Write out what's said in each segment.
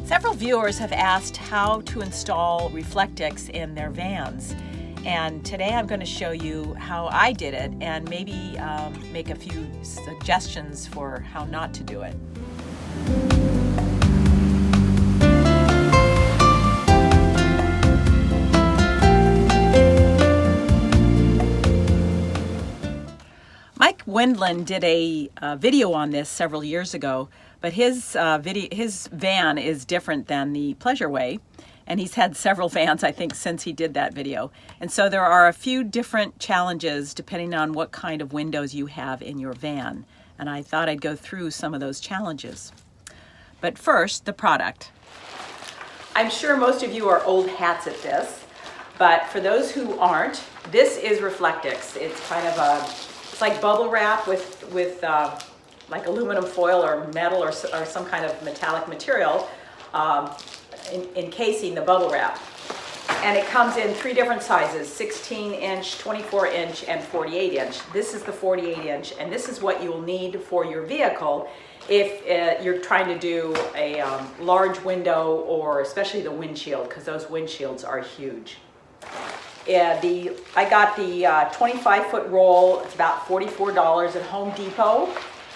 Several viewers have asked how to install Reflectix in their vans, and today I'm going to show you how I did it and maybe make a few suggestions for how not to do it. Mike Wendland did a video on this several years ago, but his van is different than the Pleasure Way, and he's had several vans, I think, since he did that video. And so there are a few different challenges depending on what kind of windows you have in your van, and I thought I'd go through some of those challenges. But first, the product. I'm sure most of you are old hats at this, but for those who aren't, this is Reflectix. It's kind of it's like bubble wrap with like aluminum foil or metal or some kind of metallic material encasing the bubble wrap. And it comes in three different sizes: 16-inch, 24-inch, and 48-inch. This is the 48-inch, and this is what you will need for your vehicle if you're trying to do a large window, or especially the windshield, because those windshields are huge. I got the 25-foot roll. It's about $44 at Home Depot,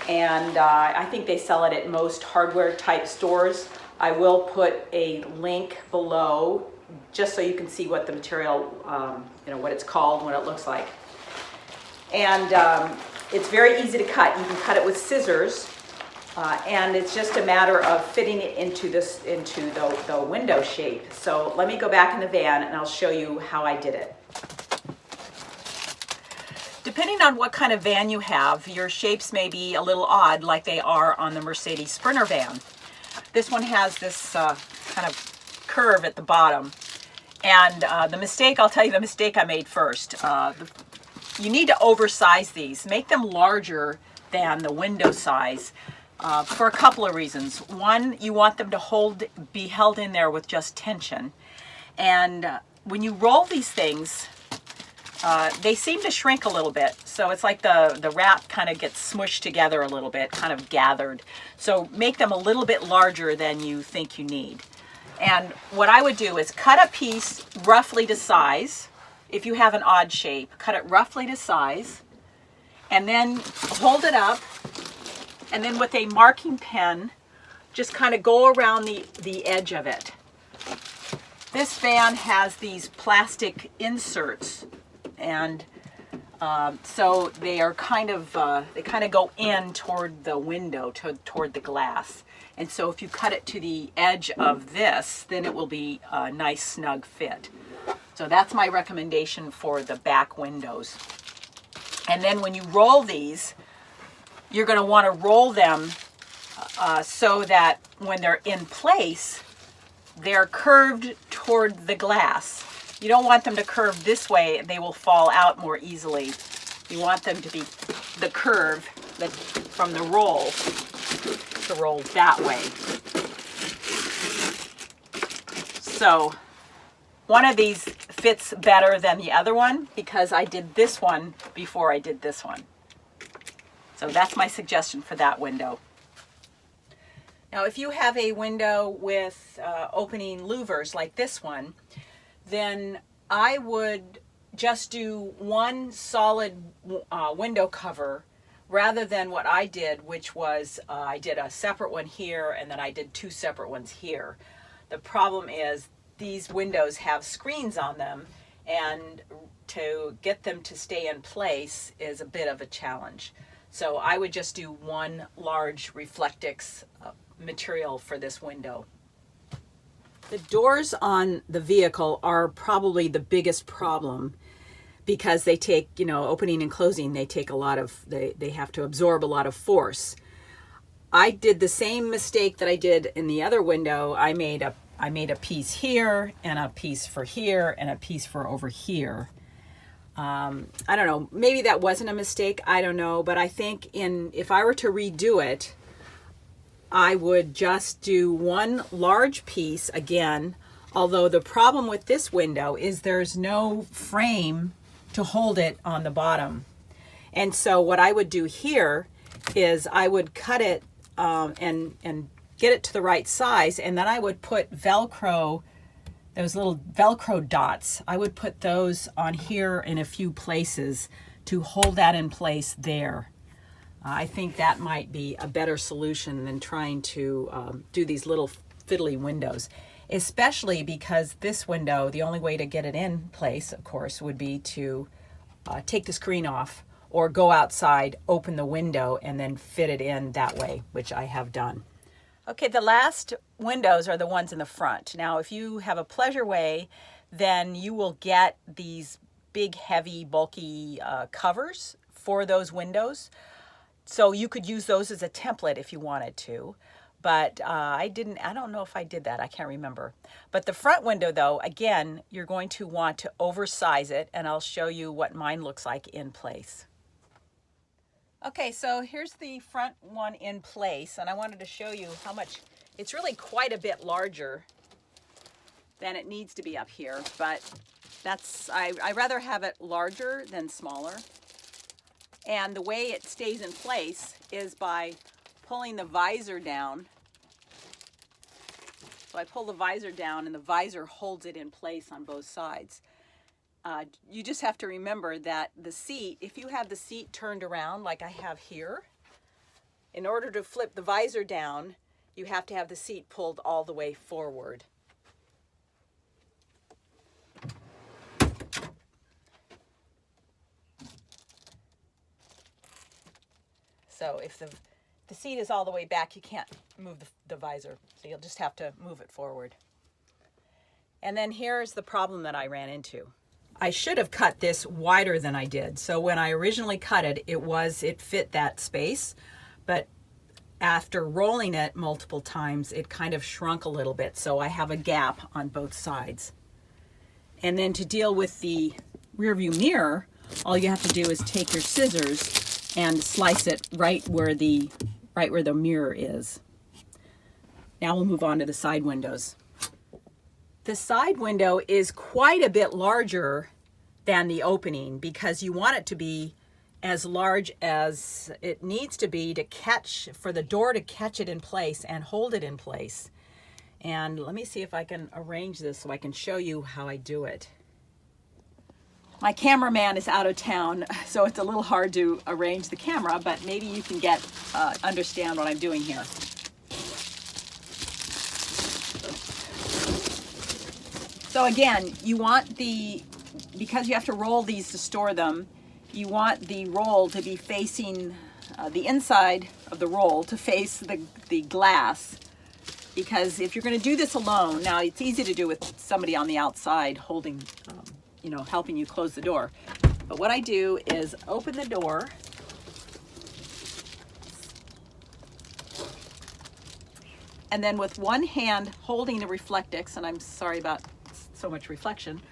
and I think they sell it at most hardware type stores. I will put a link below just so you can see what the material, what it's called, what it looks like. And it's very easy to cut. You can cut it with scissors, and it's just a matter of fitting it into the window shape. So let me go back in the van and I'll show you how I did it. Depending on what kind of van you have, your shapes may be a little odd, like they are on the Mercedes Sprinter van. This one has this kind of curve at the bottom. And I'll tell you the mistake I made first. You need to oversize these. Make them larger than the window size. For a couple of reasons. One, you want them to be held in there with just tension. And when you roll these things, they seem to shrink a little bit. So it's like the wrap kind of gets smushed together a little bit, kind of gathered. So make them a little bit larger than you think you need. And what I would do is cut a piece roughly to size. If you have an odd shape, cut it roughly to size, and then hold it up. And then with a marking pen, just kind of go around the edge of it. This van has these plastic inserts, and so they are kind of go in toward the window, toward the glass. And so if you cut it to the edge of this, then it will be a nice snug fit. So that's my recommendation for the back windows. And then when you roll these, you're going to want to roll them so that when they're in place, they're curved toward the glass. You don't want them to curve this way. They will fall out more easily. You want them to be the curve from the roll to roll that way. So one of these fits better than the other one because I did this one before I did this one. So that's my suggestion for that window. Now, if you have a window with opening louvers like this one, then I would just do one solid window cover rather than what I did, which was I did a separate one here and then I did two separate ones here. The problem is these windows have screens on them, and to get them to stay in place is a bit of a challenge. So I would just do one large Reflectix material for this window. The doors on the vehicle are probably the biggest problem because they take, opening and closing, they take they have to absorb a lot of force. I did the same mistake that I did in the other window. I made a piece here and a piece for here and a piece for over here. I don't know, maybe that wasn't a mistake, I don't know, but I think if I were to redo it, I would just do one large piece again, although the problem with this window is there's no frame to hold it on the bottom. And so what I would do here is I would cut it and get it to the right size, and then I would put Velcro, those little Velcro dots, I would put those on here in a few places to hold that in place there. I think that might be a better solution than trying to do these little fiddly windows, especially because this window, the only way to get it in place, of course, would be to take the screen off or go outside, open the window, and then fit it in that way, which I have done. Okay, the last windows are the ones in the front. Now, if you have a Pleasure Way, then you will get these big, heavy, bulky covers for those windows. So you could use those as a template if you wanted to. But I don't know if I did that. I can't remember. But the front window, though, again, you're going to want to oversize it, and I'll show you what mine looks like in place. Okay, so here's the front one in place, and I wanted to show you how much, it's really quite a bit larger than it needs to be up here, but I rather have it larger than smaller. And the way it stays in place is by pulling the visor down. So I pull the visor down and the visor holds it in place on both sides. You just have to remember that the seat, if you have the seat turned around like I have here, in order to flip the visor down, you have to have the seat pulled all the way forward. So if the seat is all the way back, you can't move the visor. So you'll just have to move it forward. And then here's the problem that I ran into. I should have cut this wider than I did. So when I originally cut it, it fit that space. But after rolling it multiple times, it kind of shrunk a little bit. So I have a gap on both sides. And then to deal with the rear view mirror, all you have to do is take your scissors and slice it right where the mirror is. Now we'll move on to the side windows. The side window is quite a bit larger than the opening because you want it to be as large as it needs to be for the door to catch it in place and hold it in place. And let me see if I can arrange this so I can show you how I do it. My cameraman is out of town, so it's a little hard to arrange the camera, but maybe you can understand what I'm doing here. So again, because you have to roll these to store them, you want the roll to be facing, the inside of the roll to face the glass. Because if you're going to do this alone, now it's easy to do with somebody on the outside holding, helping you close the door. But what I do is open the door. And then with one hand holding the Reflectix, and I'm sorry about so much reflection.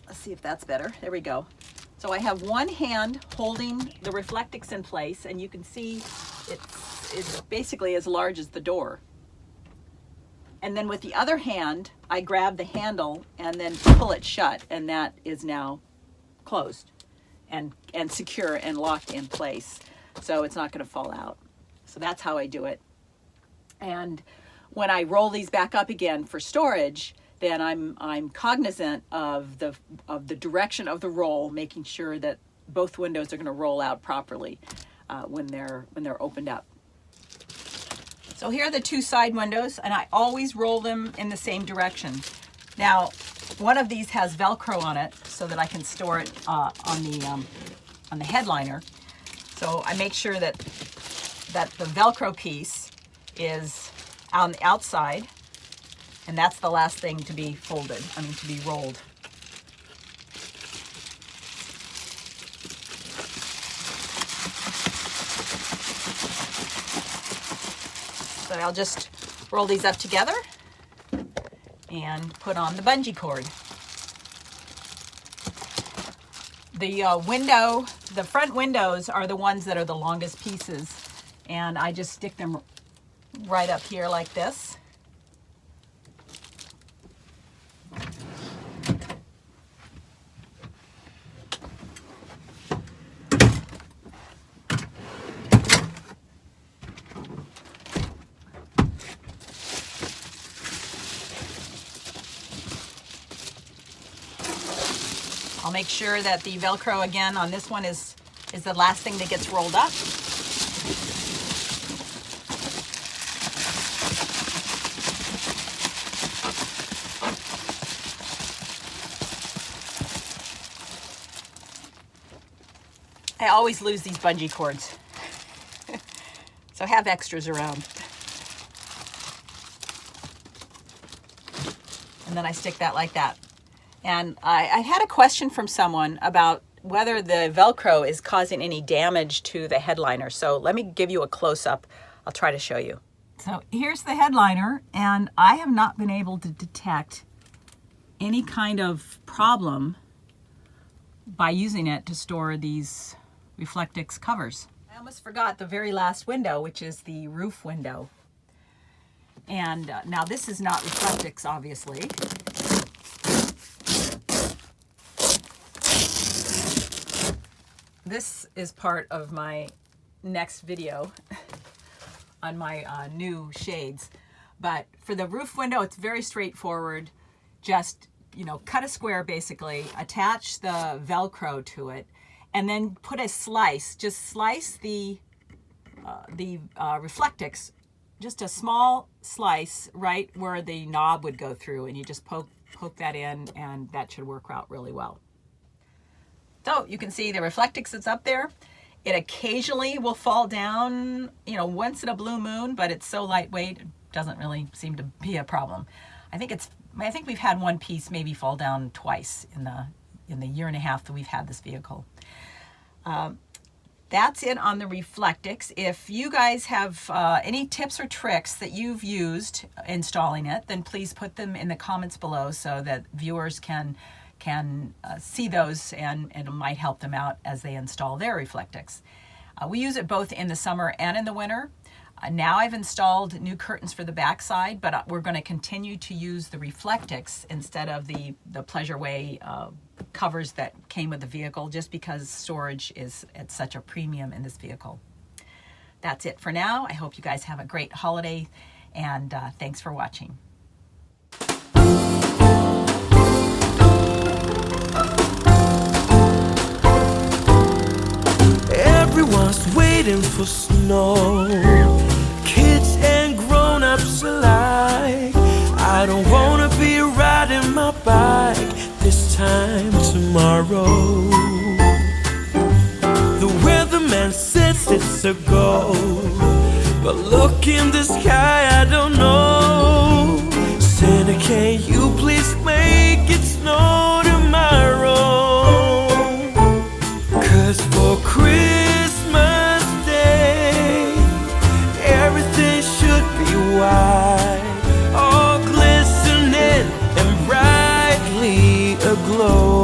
Let's see if that's better. There we go. So I have one hand holding the Reflectix in place, and you can see it's basically as large as the door. And then with the other hand, I grab the handle and then pull it shut, and that is now closed and secure and locked in place. So it's not going to fall out. So that's how I do it. And when I roll these back up again for storage, then I'm cognizant of the direction of the roll, making sure that both windows are going to roll out properly when they're opened up. So here are the two side windows, and I always roll them in the same direction. Now, one of these has Velcro on it so that I can store it on the headliner. So I make sure that the Velcro piece is on the outside, and that's the last thing to be to be rolled. So I'll just roll these up together and put on the bungee cord. The front windows are the ones that are the longest pieces, and I just stick them right up here like this. I'll make sure that the Velcro again on this one is the last thing that gets rolled up. I always lose these bungee cords, so have extras around. And then I stick that like that. And I had a question from someone about whether the Velcro is causing any damage to the headliner. So let me give you a close-up. I'll try to show you. So here's the headliner, and I have not been able to detect any kind of problem by using it to store these Reflectix covers. I almost forgot the very last window, which is the roof window. And now this is not Reflectix, obviously. This is part of my next video on my new shades. But for the roof window, it's very straightforward. Just, you know, cut a square basically, attach the Velcro to it, and then put a slice. Just slice the Reflectix, just a small slice right where the knob would go through, and you just poke that in, and that should work out really well. So you can see the Reflectix is up there. It occasionally will fall down, you know, once in a blue moon, but it's so lightweight, it doesn't really seem to be a problem. I think we've had one piece maybe fall down twice in the year and a half that we've had this vehicle. That's it on the Reflectix. If you guys have any tips or tricks that you've used installing it, then please put them in the comments below so that viewers can see those, and it might help them out as they install their Reflectix. We use it both in the summer and in the winter. Now I've installed new curtains for the backside, but we're going to continue to use the Reflectix instead of the Pleasure Way covers that came with the vehicle, just because storage is at such a premium in this vehicle. That's it for now. I hope you guys have a great holiday, and thanks for watching. Everyone's waiting for snow, kids and grown-ups alike. I don't wanna be riding my bike this time tomorrow. The weatherman says it's a go, but look in the sky, I don't know. Santa, can you please make it snow tomorrow? 'Cause for Christmas Day, everything should be white, all glistening and brightly aglow.